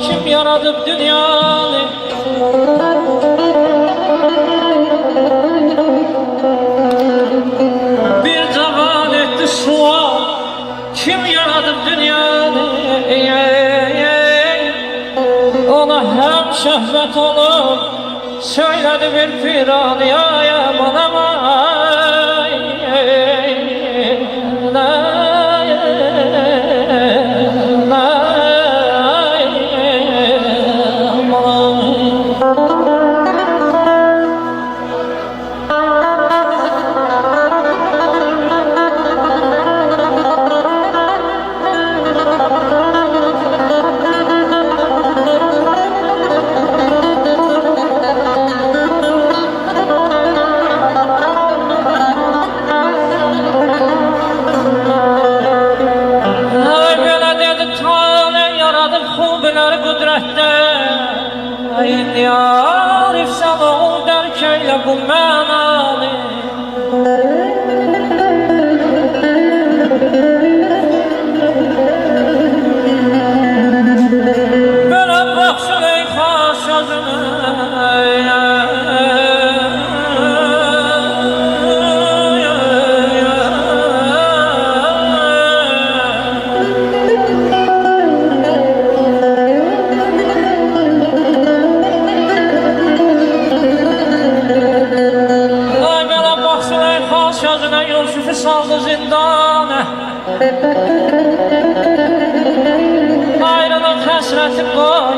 kim yaradıp dünyanı? Bir cavan etti sual, kim yaradıp dünyanı? Ona hem şehvet olur, söyledi bir firan, ya aman aman. Yarif sana ol derkeyle bu menalı. Böyle bak Süleyha sözüne, Yusuf'u saldı zindana. Ayrılık hasreti koy,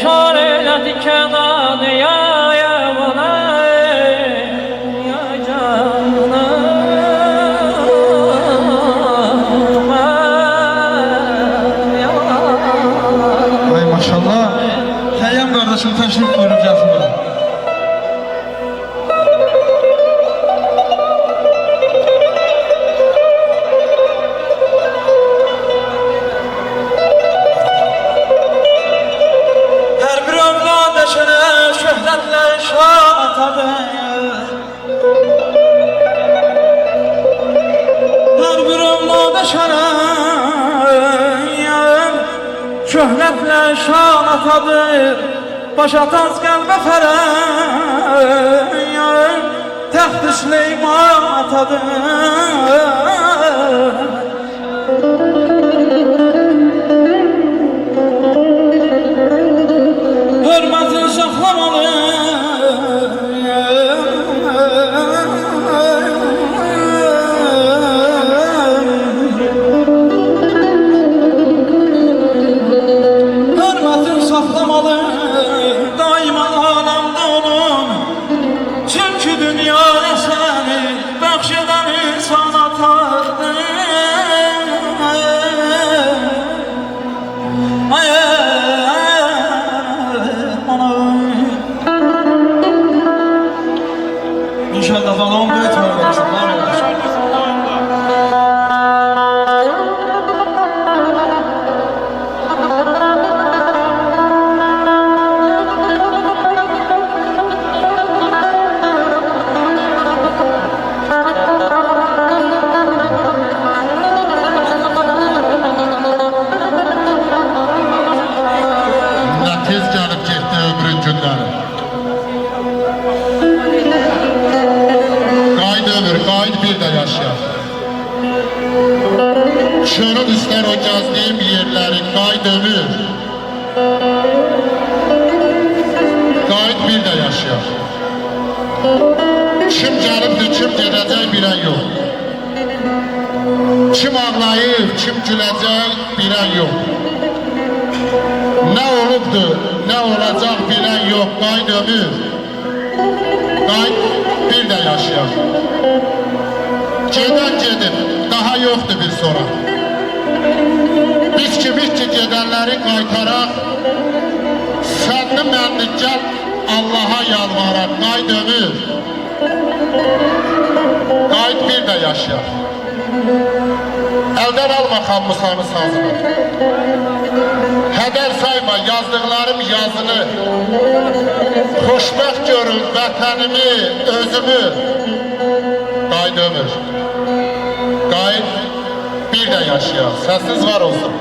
kâr eyledi kenanı, ya bana, ya canım. Ay maşallah. Teyyam kardeşim teşrif buyurup gelsin bana. Şöhretle şan atadır, başa taz qəlbə fərən, təxt-i Süleyman atadır. Hörmətin saxlamalı, daima alemde olun. Çünkü dünyaya seni bəxşedən insan atadır. İnşallah balon büyütmüyor kardeşim. Şunun ister o cazdığım yerlerin qayıt ömür. Qayıt bir de yaşayar. Kim gəlibdir, kim gedəcək bilən yox. Kim ağlayıb, kim güləcək bilən yox. Nə olubdur, nə olacaq bilən yox. Qayıt ömür. Qayıt bir de yaşayar. Gedən gedib, daha yoxdur bir sonra. Biz kimik ki gedənləri qaytaraq, sənli mənli gəl Allaha yalvaraq, qayıt ömür. Qayıt bir de yaşayar. Əldən alma xammusanı sazını. Hədər sayma yazdıqlarım yazını. Xoşbəxt görün vətənimi, özümü. Qayıt ömür. Qayıt bir de yaşayar. Səsiz var olsun.